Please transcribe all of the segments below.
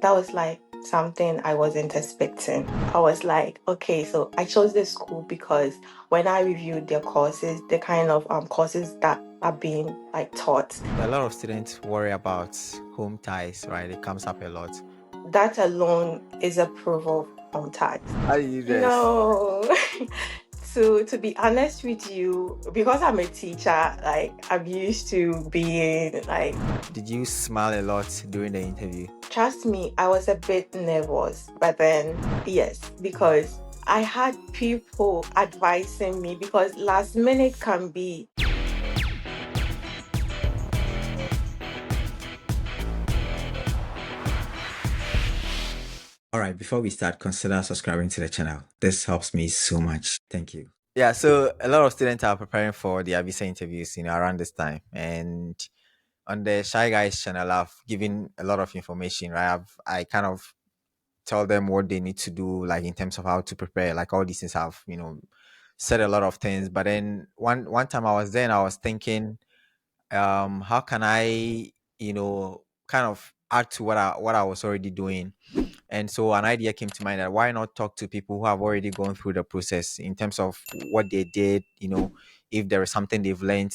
that was like something I wasn't expecting. I was like, okay, so I chose this school because when I reviewed their courses, the kind of courses that are being like taught, A lot of students worry about home ties, right? It comes up a lot. that alone is a proof of ties. How do you dress? No. To be honest with you, because I'm a teacher, like I'm used to being like, Did you smile a lot during the interview? trust me, I was a bit nervous, but then yes, because I had people advising me because last minute can be. All right, before we start, consider subscribing to the channel. This helps me so much. Thank you. Yeah, so a lot of students are preparing for the visa interviews, around this time. And on the Shy Guys channel, I've given a lot of information, right? I kind of tell them what they need to do, like in terms of how to prepare, like all these things have, said a lot of things. But then one time I was there and I was thinking, how can I, kind of add to what I was already doing. And so an idea came to mind that why not talk to people who have already gone through the process in terms of what they did, if there is something they've learned,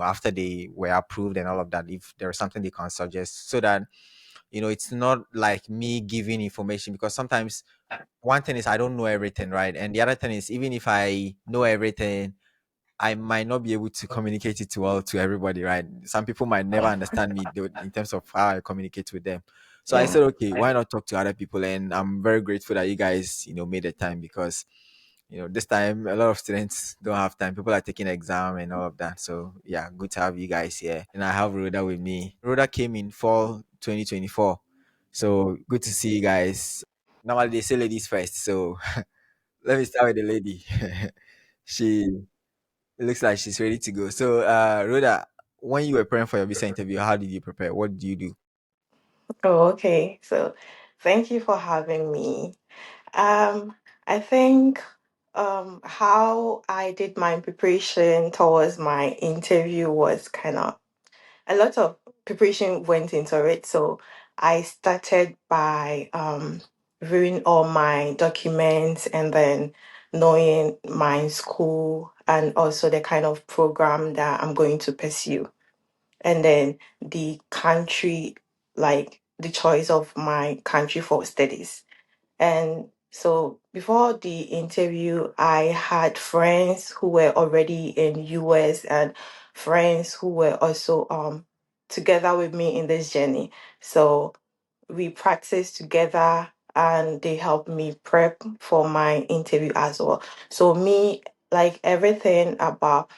after they were approved and all of that, if there is something they can suggest so that, it's not like me giving information, because sometimes one thing is I don't know everything, right? And the other thing is, even if I know everything, I might not be able to communicate it well to everybody, right? Some people might never understand me in terms of how I communicate with them. So I Yeah. said, okay, why not talk to other people? And I'm very grateful that you guys, made the time, because, this time a lot of students don't have time. People are taking exam and all of that. So yeah, good to have you guys here. And I have Rhoda with me. Rhoda came in fall 2024. So good to see you guys. Normally they say ladies first. So let me start with the lady. She it looks like she's ready to go. So, Rhoda, when you were preparing for your visa interview, how did you prepare? What did you do? Oh, okay. So thank you for having me. Um, I think how I did my preparation towards my interview was kind of a lot of preparation went into it. So I started by reviewing all my documents and then knowing my school and also the kind of program that I'm going to pursue. And then the country, like the choice of my country for studies. And so before the interview, I had friends who were already in US and friends who were also together with me in this journey. So we practiced together and they helped me prep for my interview as well. So me, like everything about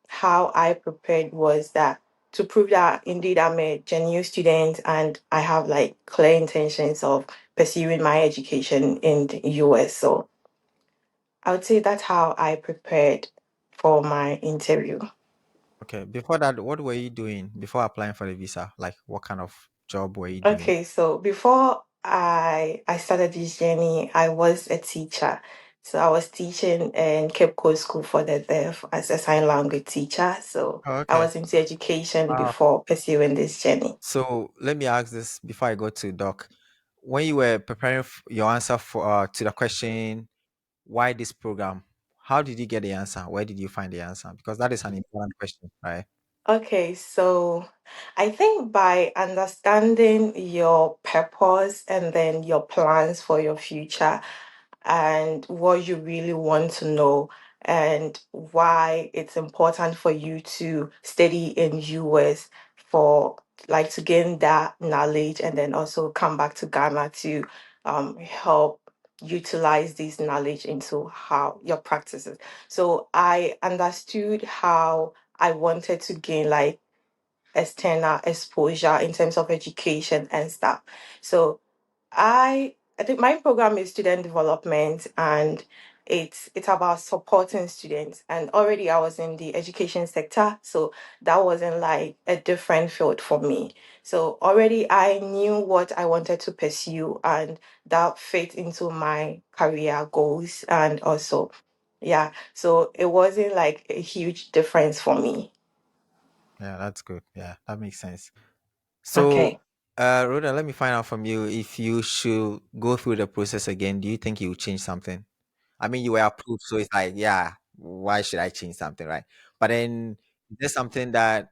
how I prepared was that to prove that indeed I'm a genuine student and I have like clear intentions of pursuing my education in the US. So I would say that's how I prepared for my interview. Okay. Before that, what were you doing before applying for the visa? Like, what kind of job were you doing? Okay, so before I started this journey, I was a teacher. So I was teaching in Cape Coast School for the Deaf as a sign language teacher. So Oh, I okay. was into education Wow. before pursuing this journey. So let me ask this before I go to Doc. When you were preparing your answer for to the question, why this program? How did you get the answer? Where did you find the answer? Because that is an important question, right? Okay, so I think by understanding your purpose and then your plans for your future and what you really want to know and why it's important for you to study in US for like to gain that knowledge and then also come back to Ghana to help utilize this knowledge into how your practices. So I understood how I wanted to gain like external exposure in terms of education and stuff. So I think my program is student development and it's about supporting students. And already I was in the education sector, so that wasn't like a different field for me. So already I knew what I wanted to pursue and that fit into my career goals and also yeah, so it wasn't like a huge difference for me. Yeah, that's good. Yeah, that makes sense. So Okay. Rhoda, let me find out from you if you should go through the process again. Do you think you would change something? I mean, you were approved, so it's like, yeah, why should I change something, right? But then there's something that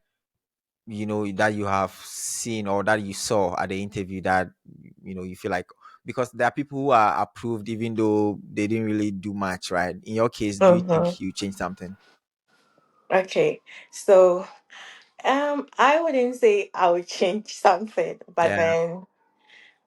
that you have seen or that you saw at the interview that you feel like, because there are people who are approved even though they didn't really do much, right? In your case, do you Mm-hmm. think you changed something? Okay, so I wouldn't say I would change something, but Yeah, then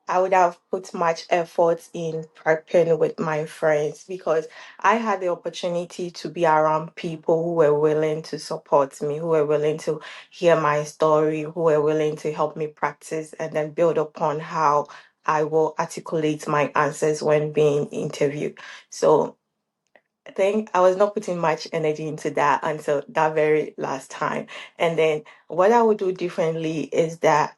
I would have put much effort in prepping with my friends because I had the opportunity to be around people who were willing to support me, who were willing to hear my story, who were willing to help me practice and then build upon how I will articulate my answers when being interviewed. So I think I was not putting much energy into that until that very last time. And then what I would do differently is that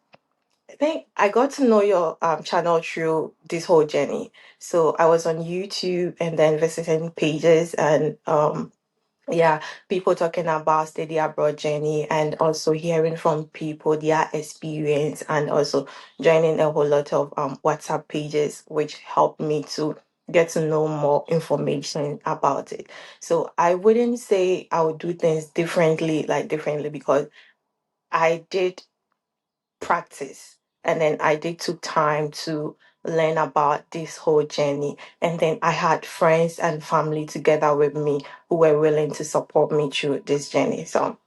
I think I got to know your channel through this whole journey. So I was on YouTube and then visiting pages and yeah, people talking about study abroad journey and also hearing from people their experience and also joining a whole lot of WhatsApp pages which helped me to get to know more information about it. So I wouldn't say I would do things differently because I did practice. And then I did took time to learn about this whole journey. And then I had friends and family together with me who were willing to support me through this journey. So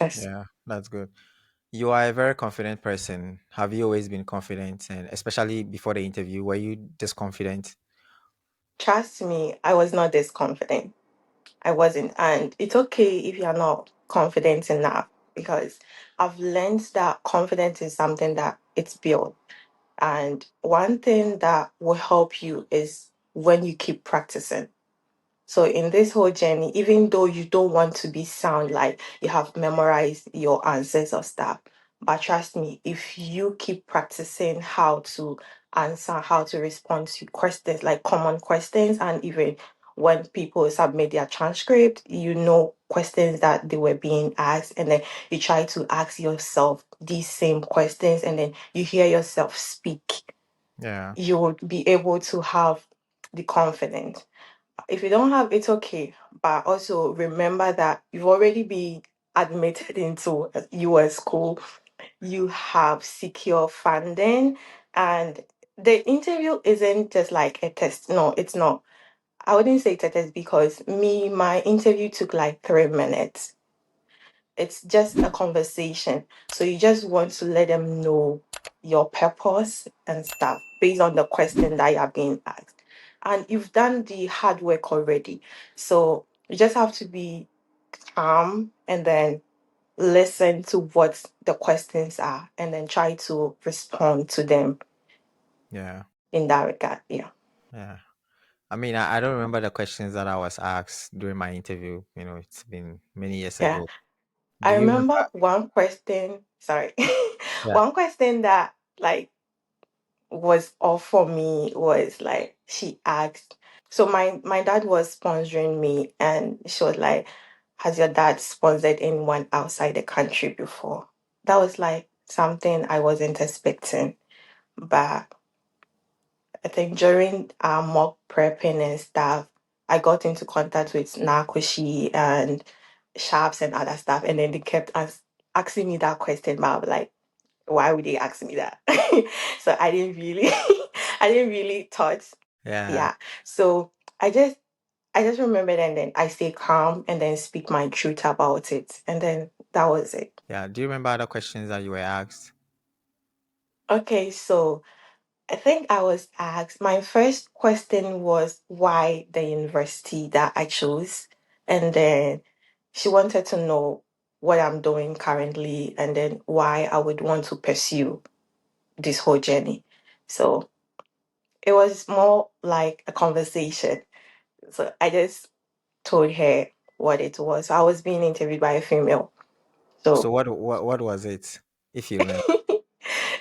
yes, yeah, that's good. You are a very confident person. Have you always been confident, and especially before the interview, were you this confident? trust me, I was not this confident. I wasn't. And it's okay if you're not confident enough because I've learned that confidence is something that it's built. And one thing that will help you is when you keep practicing. So in this whole journey, even though you don't want to be sound like you have memorized your answers or stuff, but trust me, if you keep practicing how to answer, how to respond to questions like common questions, and even when people submit their transcript, you know questions that they were being asked, and then you try to ask yourself these same questions, and then you hear yourself speak, Yeah, you would be able to have the confidence. If you don't have, it's okay. But also remember that you've already been admitted into a US school. You have secure funding, and the interview isn't just like a test. No, it's not. I wouldn't say it's a test because my interview took like 3 minutes. It's just a conversation. So you just want to let them know your purpose and stuff based on the question that you are being asked. And you've done the hard work already. So you just have to be calm and then listen to what the questions are and then try to respond to them yeah, in that regard. Yeah. yeah. I mean, I don't remember the questions that I was asked during my interview. It's been many years Yeah. ago. Do I you remember? remember one question, sorry, Yeah. one question that like was off for me was like she asked, so my dad was sponsoring me and she was like, has your dad sponsored anyone outside the country before? That was like something I wasn't expecting, but I think during our mock prepping and stuff, I got into contact with Nakoshi and Sharps and other stuff, and then they kept asking me that question, but I was like, why would they ask me that? So I didn't really I didn't really thought. Yeah, Yeah. So I just I just remembered and then I stay calm and then speak my truth about it. And then that was it. yeah. Do you remember other questions that you were asked? Okay, so I think I was asked my first question was why the university that I chose. And then she wanted to know what I'm doing currently and then why I would want to pursue this whole journey. So it was more like a conversation. So I just told her what it was. I was being interviewed by a female. So So what was it? If you remember.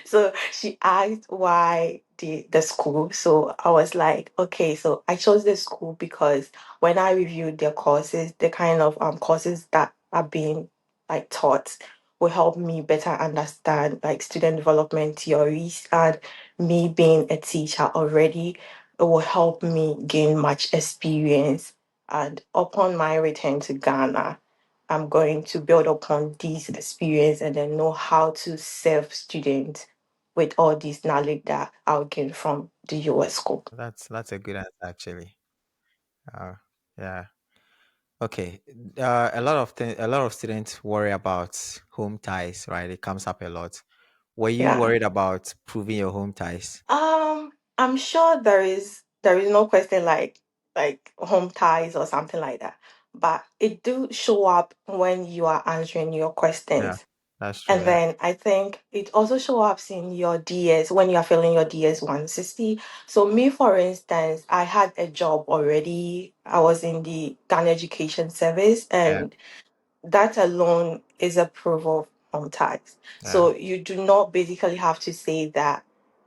so she asked why the school. So I was like, okay, so I chose this school because when I reviewed their courses, the kind of courses that are being like taught will help me better understand like student development theories, and me being a teacher already, it will help me gain much experience. And upon my return to Ghana, I'm going to build upon this experience and then know how to serve students with all this knowledge that I'll gain from the US school. That's a good answer actually. Uh, yeah. Okay. A lot of students worry about home ties, right? It comes up a lot. Were you Yeah. worried about proving your home ties? I'm sure there is no question like home ties or something like that. But it do show up when you are answering your Yeah, questions. that's true. And Yeah. then I think it also show up in your DS when you are filling your DS 160. So me, for instance, I had a job already. I was in the Ghana Education Service, Yeah. and that alone is a proof of home ties. Yeah. So you do not basically have to say that,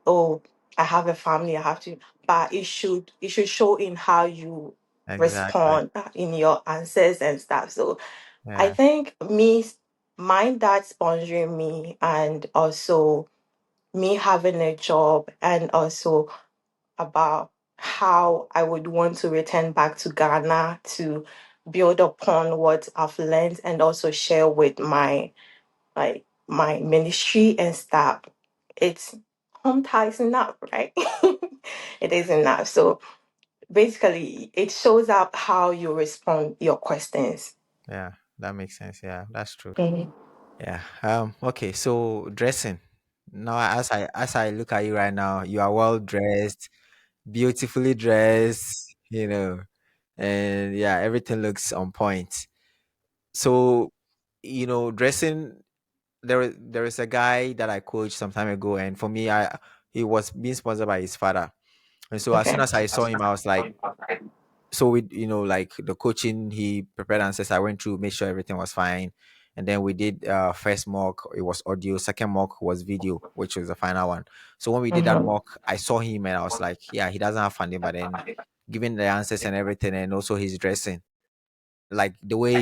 oh, I have a family, I have to, but it should show in how you Exactly. respond in your answers and stuff. So I Yeah. think my dad sponsoring me, and also me having a job, and also about how I would want to return back to Ghana to build upon what I've learned and also share with my ministry and stuff. It's home ties enough, right? It is enough. So basically it shows up how you respond your questions. Yeah. That makes sense. Yeah, that's true. Mhm. Yeah. Okay. So dressing. Now, as I look at you right now, you are well dressed, beautifully dressed. And yeah, everything looks on point. So, dressing. There is a guy that I coached some time ago, and for me, I he was being sponsored by his father, and so as soon Okay. as I saw him, I was like, so we, like the coaching, he prepared answers. I went through, made sure everything was fine, and then we did first mock. It was audio. Second mock was video, which was the final one. So when we did that Mm-hmm. mock, I saw him and I was like, yeah, he doesn't have funding, but then given the answers and everything, and also his dressing, like the way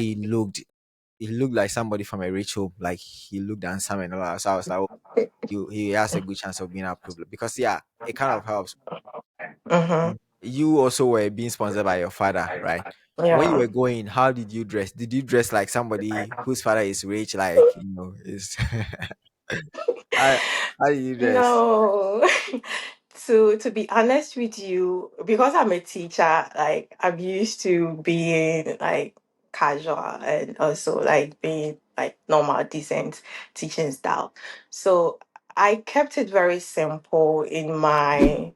he looked like somebody from a rich home. Like he looked handsome and all that. So I was like, oh, he has a good chance of being approved because yeah, it kind of helps. Mm-hmm. You also were being sponsored by your father, right? When you Yeah. were going, how did you dress? Did you dress like somebody whose father is rich, like is how, how did you dress? No. To be honest with you, because I'm a teacher, like I'm used to being like casual and also like being like normal, decent teaching style. So I kept it very simple in my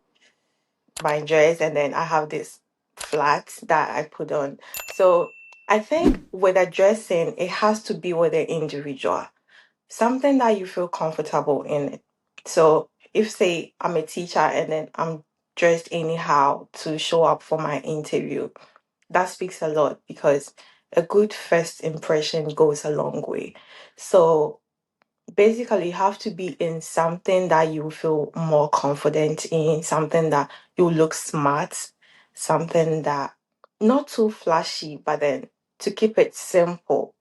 dress, and then I have this flat that I put on. So I think with a dressing, it has to be with the individual, something that you feel comfortable in it. So if say I'm a teacher and then I'm dressed anyhow to show up for my interview, that speaks a lot because a good first impression goes a long way. So basically you have to be in something that you feel more confident in, something that you look smart, something that not too flashy, but then to keep it simple.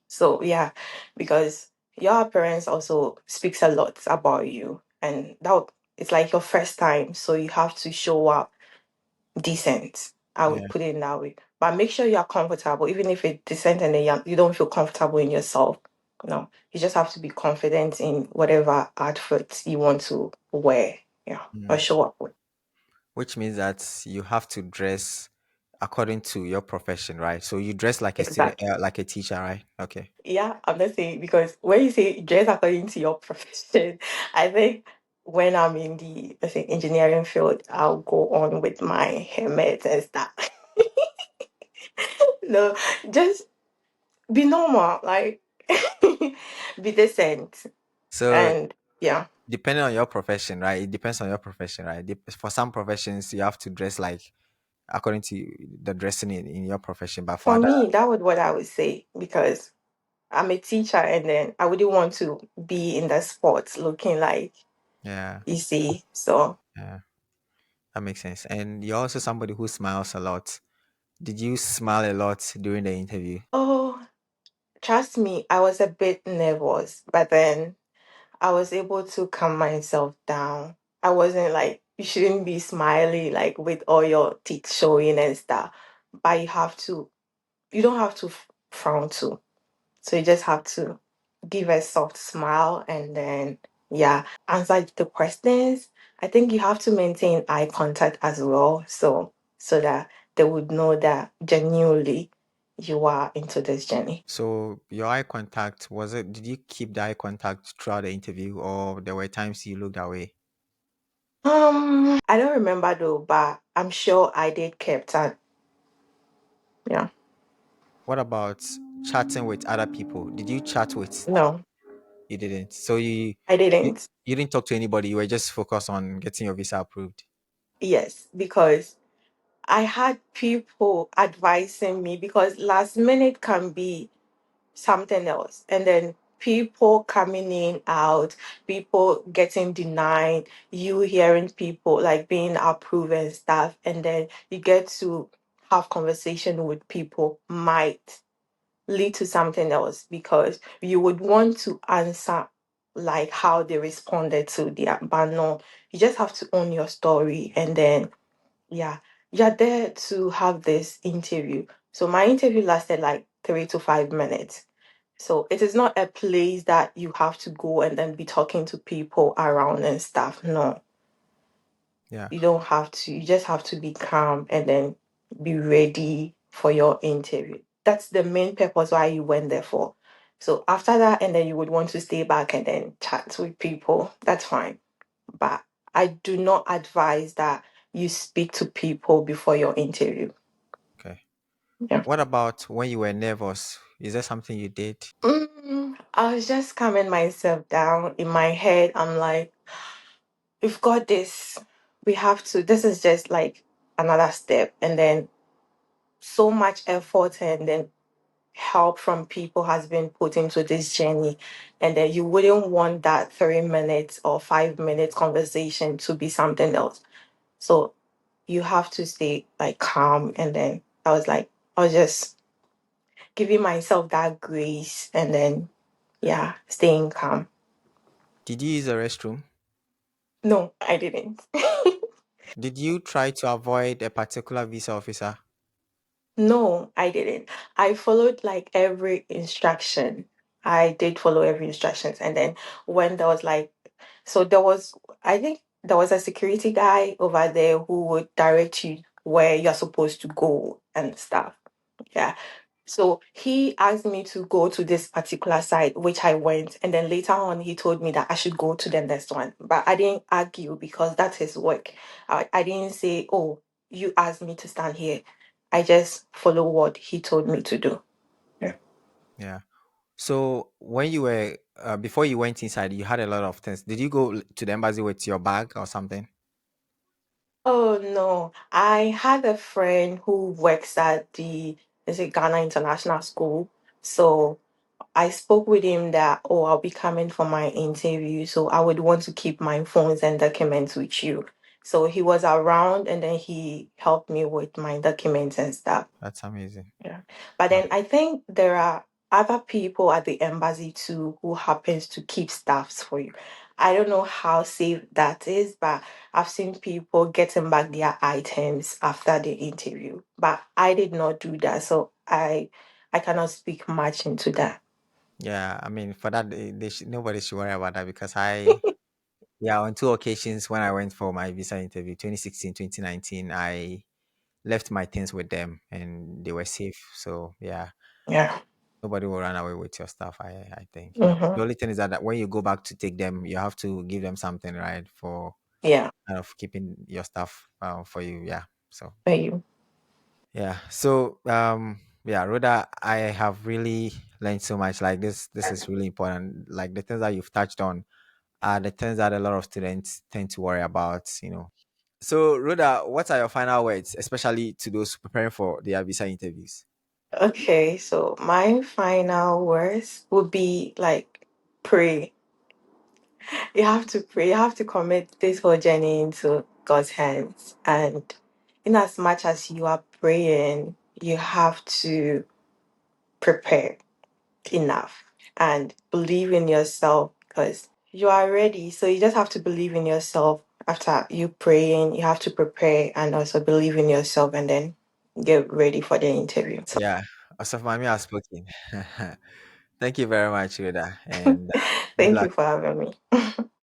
So yeah, because your appearance also speaks a lot about you, and it's like your first time, so you have to show up decent. I would Yeah, put it in that way, but make sure you are comfortable, even if it's decent and then you don't feel comfortable in yourself. No, you just have to be confident in whatever outfit you want to wear, yeah, or mm. show up with. Which means that you have to dress according to your profession, right? So you dress like a student, Exactly. like a teacher, right? Okay. Yeah, I'm not saying because when you say dress according to your profession, I think when I'm in the, let's say, engineering field, I'll go on with my helmet and stuff. No, just be normal, like be decent, So and yeah. depending on your profession, right? It depends on your profession, right? For some professions, you have to dress like according to the dressing in your profession, but for For other, me, that would what I would say because I'm a teacher, and then I wouldn't want to be in the sports looking like yeah, you see. So, yeah, that makes sense. And you're also somebody who smiles a lot. Did you smile a lot during the interview? oh, trust me, I was a bit nervous, but then I was able to calm myself down. I wasn't like, you shouldn't be smiley like with all your teeth showing and stuff, but you don't have to frown too. So you just have to give a soft smile and then, yeah, answer the questions. I think you have to maintain eye contact as well. So that they would know that genuinely you are into this journey. So your eye contact, was it, did you keep the eye contact throughout the interview, or there were times you looked away? I don't remember though, but I'm sure I did keep that. Yeah. What about chatting with other people? Did you chat with? No, You didn't. So you I you, didn't. you didn't talk to anybody. You were just focused on getting your visa approved. Yes, because I had people advising me because last minute can be something else. And then people coming in, out, people getting denied, you hearing people like being approved and stuff. And then you get to have conversation with people might lead to something else because you would want to answer like how they responded to the but no, you just have to own your story and then yeah, you're there to have this interview. So my interview lasted like 3 to 5 minutes. So it is not a place that you have to go and then be talking to people around and stuff. No, Yeah. you don't have to. You just have to be calm and then be ready for your interview. That's the main purpose why you went there for. So after that, and then you would want to stay back and then chat with people. That's fine. But I do not advise that you speak to people before your interview. Okay. Yeah. What about when you were nervous? Is there something you did? I was just calming myself down in my head. I'm like, we've got this. We have to. This is just like another step. And then so much effort and then help from people has been put into this journey. And then you wouldn't want that 3 minutes or 5 minutes conversation to be something else. So you have to stay like calm. And then I was just giving myself that grace and then, yeah, staying calm. Did you use the restroom? No, I didn't. Did you try to avoid a particular visa officer? No, I didn't. I followed like every instruction. I did follow every instructions. And then when there was like, so there was, I think there was a security guy over there who would direct you where you're supposed to go and stuff. Yeah. So he asked me to go to this particular site, which I went. And then later on, he told me that I should go to the next one. But I didn't argue because that's his work. I didn't say, oh, you asked me to stand here. I just follow what he told me to do. Yeah. Yeah. So when you were before you went inside, you had a lot of things. Did you go to the embassy with your bag or something? Oh no, I had a friend who works at the is it Ghana International School. So I spoke with him that, oh, I'll be coming for my interview, so I would want to keep my phones and documents with you. So he was around and then he helped me with my documents and stuff. That's amazing. Yeah. But Wow. then I think there are other people at the embassy too who happens to keep staffs for you. I don't know how safe that is, but I've seen people getting back their items after the interview. But I did not do that, so I cannot speak much into that. Yeah, I mean, for that, nobody should worry about that because yeah, on two occasions when I went for my visa interview, 2016, 2019, I left my things with them and they were safe. So, yeah, Yeah. nobody will run away with your stuff, I think. Yeah. Mm-hmm. The only thing is that when you go back to take them, you have to give them something, right, for Yeah. kind of keeping your stuff for you. Yeah. So, For you. yeah. So, yeah, Rhoda, I have really learned so much. Like this is really important. Like the things that you've touched on are the things that a lot of students tend to worry about. So, Rhoda, what are your final words, especially to those preparing for their visa interviews? Okay, so my final words would be like pray. You have to pray. You have to commit this whole journey into God's hands. And in as much as you are praying, you have to prepare. enough and believe in yourself because you are ready. So you just have to believe in yourself after you praying. You have to prepare and also believe in yourself and then get ready for the interview. So Yeah, Osaf Mami has spoken. Thank you very much, Rhoda, and good thank luck. you for having me.